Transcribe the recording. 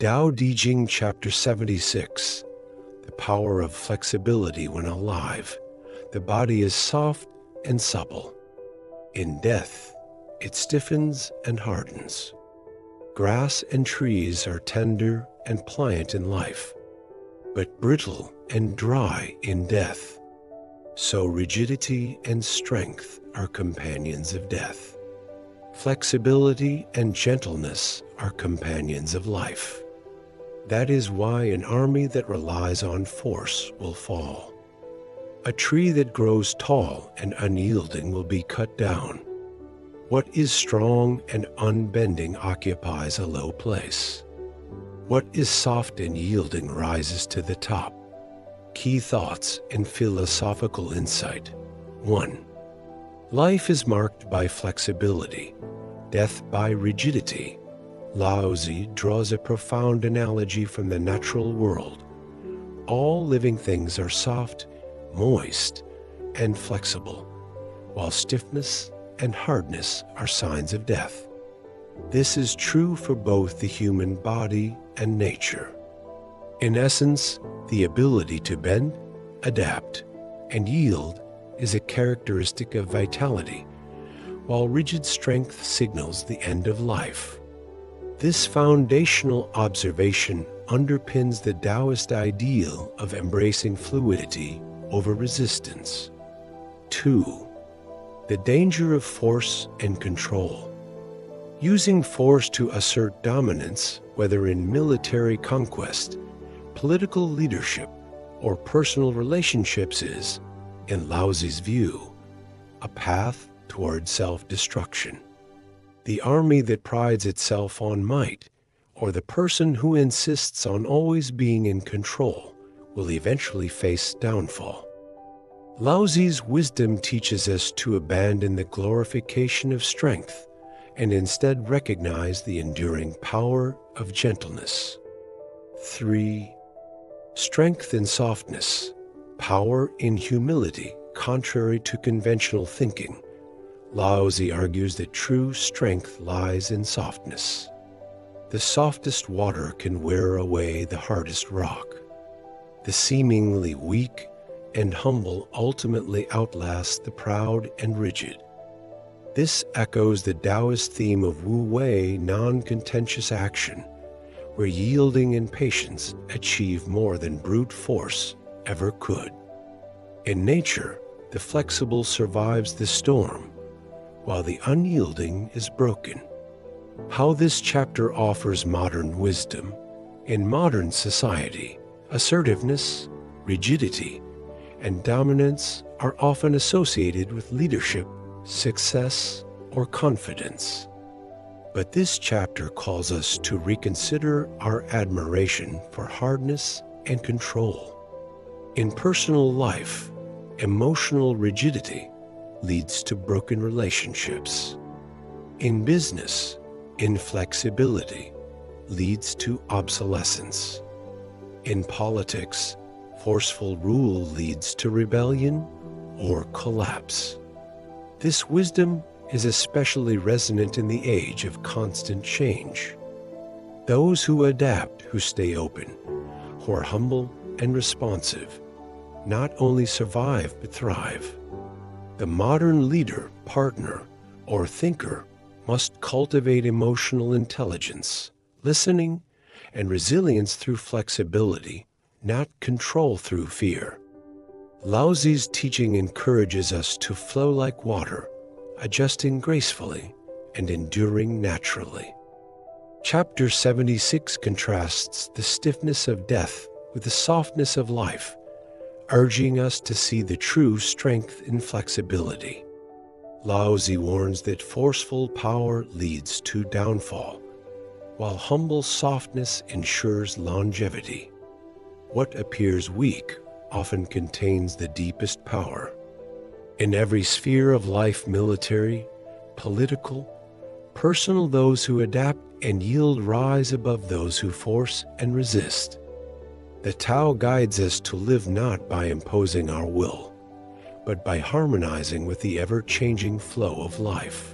Dao De Jing Chapter 76. The power of flexibility when alive. The body is soft and supple. In death, it stiffens and hardens. Grass and trees are tender and pliant in life, but brittle and dry in death. So rigidity and strength are companions of death. Flexibility and gentleness are companions of life. That is why an army that relies on force will fall. A tree that grows tall and unyielding will be cut down. What is strong and unbending occupies a low place. What is soft and yielding rises to the top. Key thoughts and philosophical insight. 1. Life is marked by flexibility, death by rigidity. Laozi draws a profound analogy from the natural world. All living things are soft, moist, and flexible, while stiffness and hardness are signs of death. This is true for both the human body and nature. In essence, the ability to bend, adapt, and yield is a characteristic of vitality, while rigid strength signals the end of life. This foundational observation underpins the Taoist ideal of embracing fluidity over resistance. 2. The danger of force and control. Using force to assert dominance, whether in military conquest, political leadership, or personal relationships is, in Laozi's view, a path toward self-destruction. The army that prides itself on might, or the person who insists on always being in control, will eventually face downfall. Laozi's wisdom teaches us to abandon the glorification of strength and instead recognize the enduring power of gentleness. 3. Strength in softness, power in humility, contrary to conventional thinking. Laozi argues that true strength lies in softness. The softest water can wear away the hardest rock. The seemingly weak and humble ultimately outlast the proud and rigid. This echoes the Taoist theme of wu-wei, non-contentious action, where yielding and patience achieve more than brute force ever could. In nature, the flexible survives the storm, while the unyielding is broken. How this chapter offers modern wisdom. In modern society, assertiveness, rigidity, and dominance are often associated with leadership, success, or confidence. But this chapter calls us to reconsider our admiration for hardness and control. In personal life, emotional rigidity leads to broken relationships. In business, inflexibility leads to obsolescence. In politics, forceful rule leads to rebellion or collapse. This wisdom is especially resonant in the age of constant change. Those who adapt, who stay open, who are humble and responsive, not only survive but thrive. The modern leader, partner, or thinker must cultivate emotional intelligence, listening, and resilience through flexibility, not control through fear. Laozi's teaching encourages us to flow like water, adjusting gracefully and enduring naturally. Chapter 76 contrasts the stiffness of death with the softness of life, urging us to see the true strength in flexibility. Laozi warns that forceful power leads to downfall, while humble softness ensures longevity. What appears weak often contains the deepest power. In every sphere of life, military, political, personal, those who adapt and yield rise above those who force and resist. The Tao guides us to live not by imposing our will, but by harmonizing with the ever-changing flow of life.